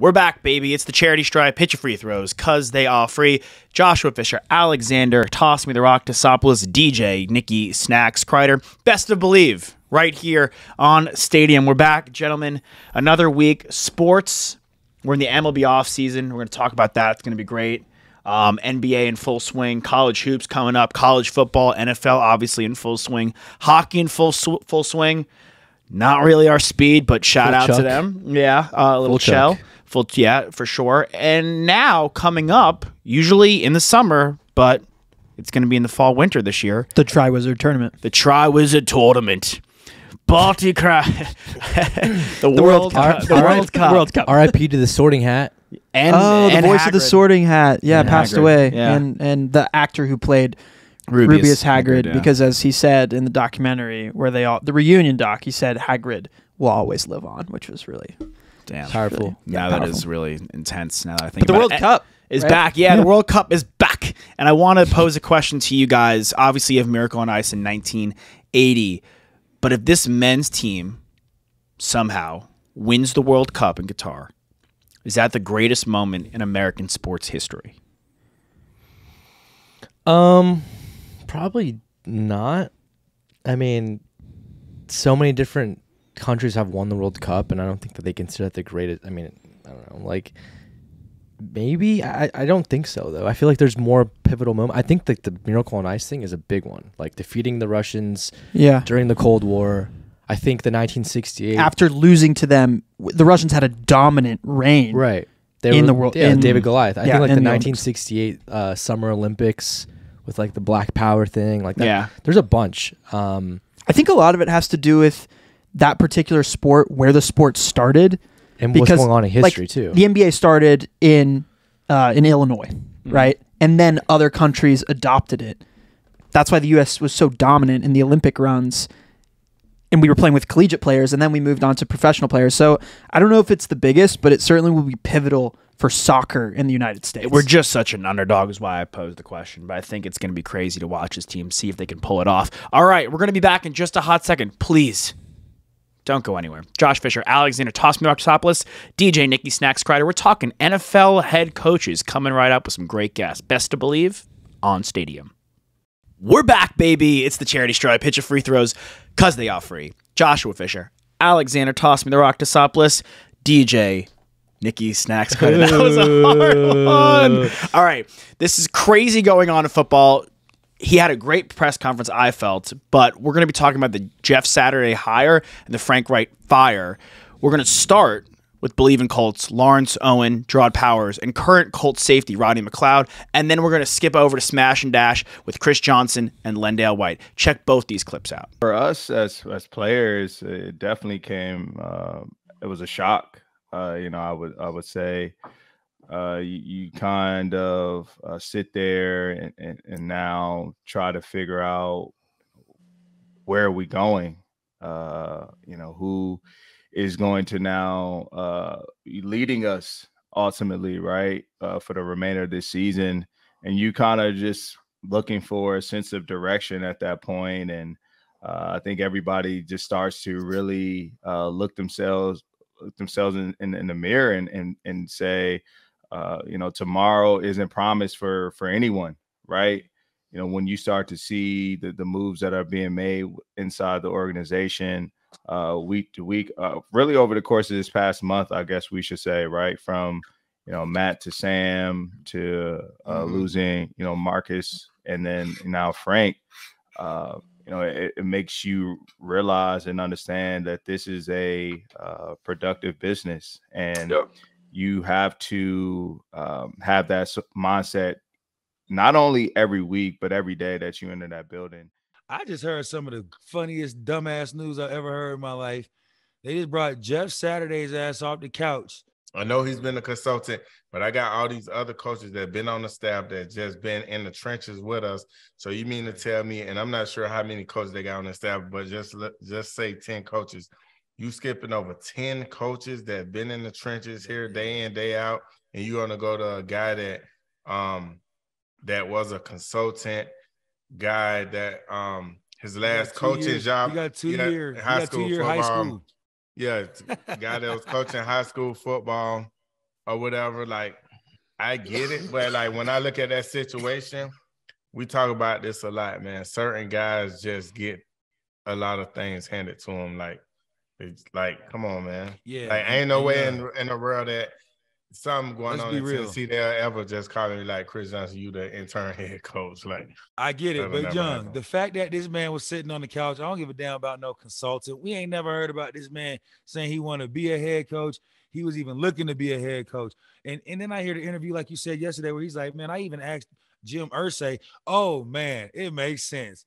We're back, baby. It's the charity stripe. Hit your free throws, cause they are free. Joshua Fisher, Alexander, Toss Me the Rock, Tosopoulos, DJ, Nikki, Snacks, Kreider. Best of Bleav right here on Stadium. We're back, gentlemen. Another week. Sports. We're in the MLB offseason. We're going to talk about that. It's going to be great. NBA in full swing. College hoops coming up. College football. NFL obviously in full swing. Hockey in full swing. Not really our speed, but shout out to them. Yeah, a little shell. Yeah, for sure. And now coming up, usually in the summer, but it's going to be in the fall winter this year. The Tri-Wizard Tournament. The Tri-Wizard Tournament. Baltic the World Cup. The World Cup. R.I.P. to the Sorting Hat. And the voice Hagrid. of the Sorting Hat. Yeah, passed Hagrid. away. Yeah. And the actor who played Rubeus Hagrid, yeah. because as he said in the documentary where the reunion doc, he said Hagrid will always live on, which was really powerful. Really, Now powerful. That is really intense. Now that I think But the about World it. Cup is right? back. Yeah, the World Cup is back. And I want to pose a question to you guys. Obviously, you have Miracle on Ice in 1980. But if this men's team somehow wins the World Cup in Qatar, is that the greatest moment in American sports history? Probably not. I mean, so many different countries have won the World Cup, and I don't think that they consider that the greatest. I mean, I don't know. Like, maybe I don't think so though. I feel like there's more pivotal moment. I think that the Miracle on Ice thing is a big one. Like defeating the Russians during the Cold War. I think the 1968 after losing to them, the Russians had a dominant reign. Right. In the world. Yeah, David Goliath. I think like the in 1968 Summer Olympics with like the Black Power thing. Like that. Yeah. There's a bunch. I think a lot of it has to do with that particular sport, where the sport started. And what's going on in history, too. The NBA started in Illinois, right? And then other countries adopted it. That's why the U.S. was so dominant in the Olympic runs. And we were playing with collegiate players, and then we moved on to professional players. So I don't know if it's the biggest, but it certainly will be pivotal for soccer in the United States. We're just such an underdog is why I posed the question, but I think it's going to be crazy to watch this team, see if they can pull it off. All right, we're going to be back in just a hot second. Please don't go anywhere. Josh Fisher, Alexander, Toss Me the Rock, Tosopoulos, DJ, Nikki, Snacks, Kreider. We're talking NFL head coaches coming right up with some great guests. Best to Bleav on Stadium. We're back, baby. It's the charity stripe. Hit your free throws, cause they are free. Joshua Fisher, Alexander, Toss Me the Rock, Tosopoulos, DJ, Nikki, Snacks, Kreider. That was a hard one. All right, this is crazy going on in football. He had a great press conference, I felt, but we're going to be talking about the Jeff Saturday hire and the Frank Reich fire. We're going to start with Bleav in Colts, Lawrence Owen, Gerard Powers, and current Colts safety Rodney McLeod. And then we're going to skip over to Smash and Dash with Chris Johnson and LenDale White. Check both these clips out. For us as players, it definitely came. It was a shock. I would say you kind of sit there and now try to figure out where are we going. Who is going to now be leading us ultimately, right, for the remainder of this season. And you kind of just looking for a sense of direction at that point. And I think everybody just starts to really look themselves in the mirror and say, tomorrow isn't promised for anyone, right? When you start to see the moves that are being made inside the organization, week to week, really over the course of this past month, I guess we should say, right? From, Matt to Sam to losing, Marcus, and then now Frank, it makes you realize and understand that this is a productive business, and you have to have that mindset, not only every week, but every day that you enter that building. I just heard some of the funniest dumbass news I've ever heard in my life. They just brought Jeff Saturday's ass off the couch. I know he's been a consultant, but I got all these other coaches that have been on the staff that just been in the trenches with us. So you mean to tell me, and I'm not sure how many coaches they got on the staff, but just say 10 coaches. You skipping over 10 coaches that have been in the trenches here day in, day out, and you're going to go to a guy that was a consultant, guy that his last coaching job. You got 2 years. High school. Yeah, guy that was coaching high school football, or whatever. Like, I get it, but like when I look at that situation, we talk about this a lot, man. Certain guys just get a lot of things handed to them. Like, it's like, come on, man. Yeah. Like, ain't no way in the world that something going Let's on be in real. Tennessee they'll ever just call me like, Chris Johnson, you the intern head coach. Like, I get it, that'll but never Young, happen. the fact that this man was sitting on the couch, I don't give a damn about no consultant. We ain't never heard about this man saying he want to be a head coach. He was even looking to be a head coach. And then I hear the interview, like you said yesterday, where he's like, man, I even asked Jim Irsay, oh, man, it makes sense.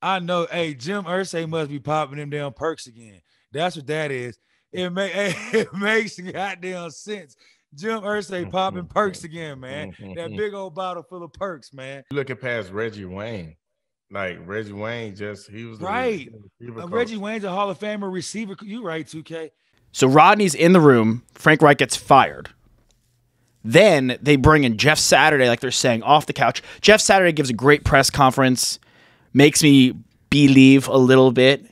I know, hey, Jim Irsay must be popping them damn perks again. That's what that is. It makes goddamn sense. Jim Irsay popping perks again, man. That big old bottle full of perks, man. Looking past Reggie Wayne. Like, Reggie Wayne he was Right. the receiver Reggie coach. Wayne's a Hall of Famer receiver. You right, 2K. So Rodney's in the room. Frank Reich gets fired. Then they bring in Jeff Saturday, like they're saying, off the couch. Jeff Saturday gives a great press conference, makes me Bleav a little bit.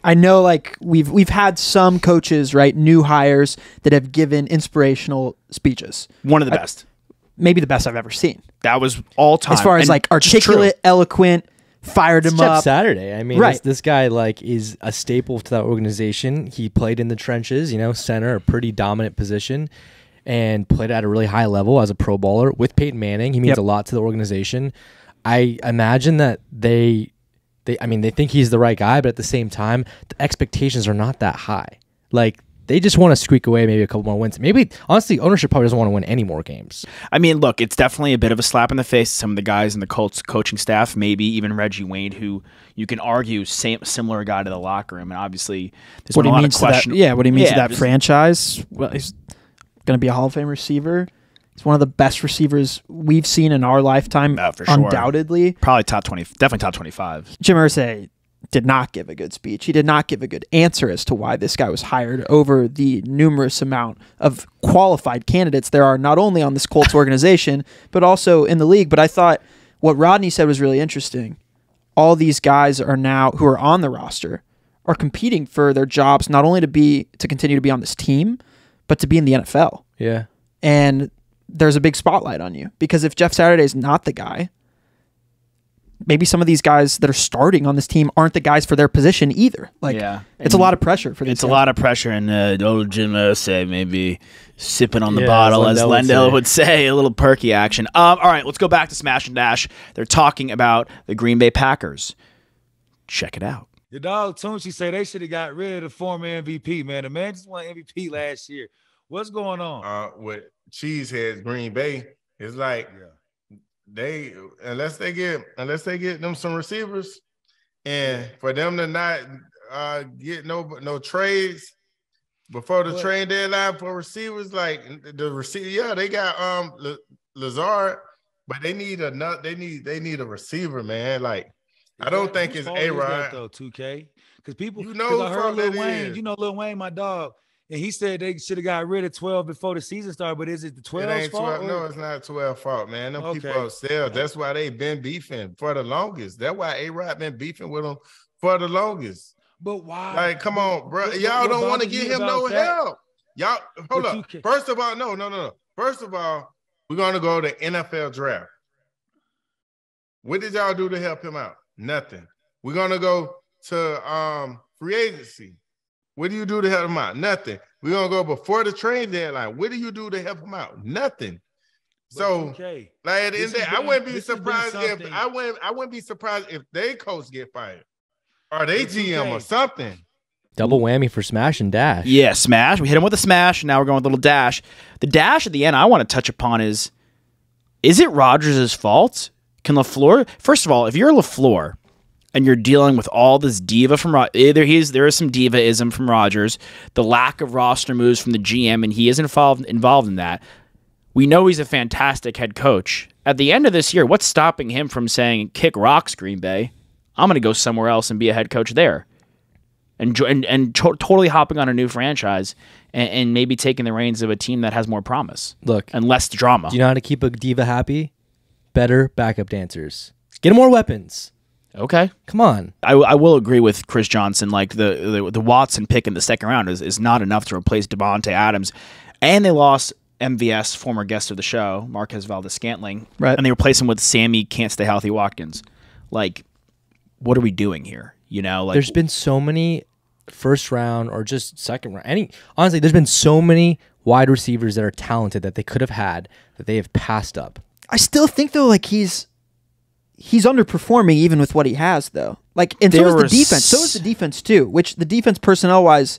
I know, like we've had some coaches, right, new hires that have given inspirational speeches. One of the best. Maybe the best I've ever seen. That was all time. As far as And like just true. articulate, eloquent, fired him Jeff up. Saturday. I mean, Right. this guy like is a staple to that organization. He played in the trenches, center, a pretty dominant position, and played at a really high level as a Pro Bowler with Peyton Manning. He means a lot to the organization. I imagine that they think he's the right guy, but at the same time, the expectations are not that high. Like, they just want to squeak away maybe a couple more wins. Maybe, honestly, ownership probably doesn't want to win any more games. I mean, look, it's definitely a bit of a slap in the face to some of the guys in the Colts coaching staff, maybe even Reggie Wayne, who you can argue similar guy to the locker room. And obviously, there's What been he a lot means of to that, question. what he means to that just- franchise. Well, he's going to be a Hall of Fame receiver. He's one of the best receivers we've seen in our lifetime, for sure. undoubtedly. Probably top 20, definitely top 25. Jim Irsay did not give a good speech. He did not give a good answer as to why this guy was hired over the numerous amount of qualified candidates there are, not only on this Colts organization, but also in the league. But I thought what Rodney said was really interesting. All these guys are now, who are on the roster, are competing for their jobs, not only to continue to be on this team, but to be in the NFL. Yeah. And there's a big spotlight on you, because if Jeff Saturday is not the guy, maybe some of these guys that are starting on this team aren't the guys for their position either. Like, it's a lot of pressure for these It's guys. a lot of pressure, and old Jim Irsay maybe sipping on the Yeah, bottle, as as LenDale LenDale would say, a little perky action. All right, let's go back to Smash and Dash. They're talking about the Green Bay Packers. Check it out. The dog Tunchi say they should have got rid of the former MVP, man. The man just won MVP last year. What's going on? With Cheeseheads, Green Bay, it's like they unless they get them some receivers, and for them to not get no trades before the trade deadline for receivers, like the receiver, they got Lazard, but they need they need a receiver, man. Like, I don't think it's A-Rod though, 2K, because people, You know I heard who Lil that Wayne. is. You know Lil Wayne, my dog, and he said they should have got rid of 12 before the season started. But is it the 12's It ain't fault? 12. No, it's not 12 fault, man. Them people Okay. upstairs. That's why they been beefing for the longest. That's why A-Rod been beefing with them for the longest. But why? Like, come on, bro. What- Y'all what don't want to bothers give you him no about that? help. Y'all, hold But up. you can- First of all, no. First of all, we're going to go to NFL draft. What did y'all do to help him out? Nothing. We're going to go to free agency. What do you do to help him out? Nothing. We're going to go before the trade deadline. What do you do to help him out? Nothing. But So, 2K, like, at the end of the day, I wouldn't be this has been surprised if something- I wouldn't be surprised if they coach get fired or they But GM or 2K. something. Double whammy for Smash and Dash. Yeah, Smash. We hit him with a smash, and now we're going with a little dash. The dash at the end I want to touch upon is it Rodgers' fault? Can LaFleur, first of all, if you're LaFleur and you're dealing with all this diva from there is some divaism from Rodgers, the lack of roster moves from the GM, and he is involved in that. We know he's a fantastic head coach. At the end of this year, what's stopping him from saying, kick rocks, Green Bay? I'm going to go somewhere else and be a head coach there. And totally hopping on a new franchise and maybe taking the reins of a team that has more promise Look, and less drama. do you know how to keep a diva happy? Better backup dancers. Get more weapons. Okay. Come on. I will agree with Chris Johnson. Like the Watson pick in the second round is not enough to replace Devontae Adams. And they lost MVS, former guest of the show, Marquez Valdez-Scantling. Right. And they replaced him with Sammy Can't Stay Healthy Watkins. Like, what are we doing here? You know, like There's been so many first round or just second round. Honestly, there's been so many wide receivers that are talented that they could have had that they have passed up. I still think though, like he's underperforming even with what he has though. Like, and so is the defense. So is the defense too, which the defense personnel wise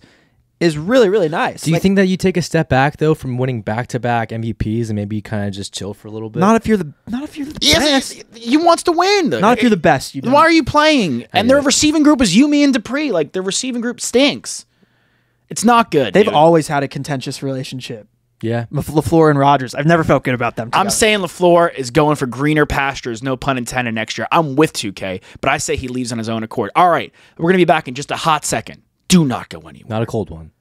is really, really nice. Do you think that you take a step back though from winning back-to-back MVPs and maybe kind of just chill for a little bit? Not if you're the best. He wants to win. Not if you're the best. You don't. Why are you playing? And their receiving group is you, me, and Dupree. Like, their receiving group stinks. It's not good. They've dude. always had a contentious relationship. Yeah. LaFleur and Rodgers. I've never felt good about them together. I'm saying LaFleur is going for greener pastures, no pun intended, next year. I'm with 2K, but I say he leaves on his own accord. All right, we're going to be back in just a hot second. Do not go anywhere. Not a cold one.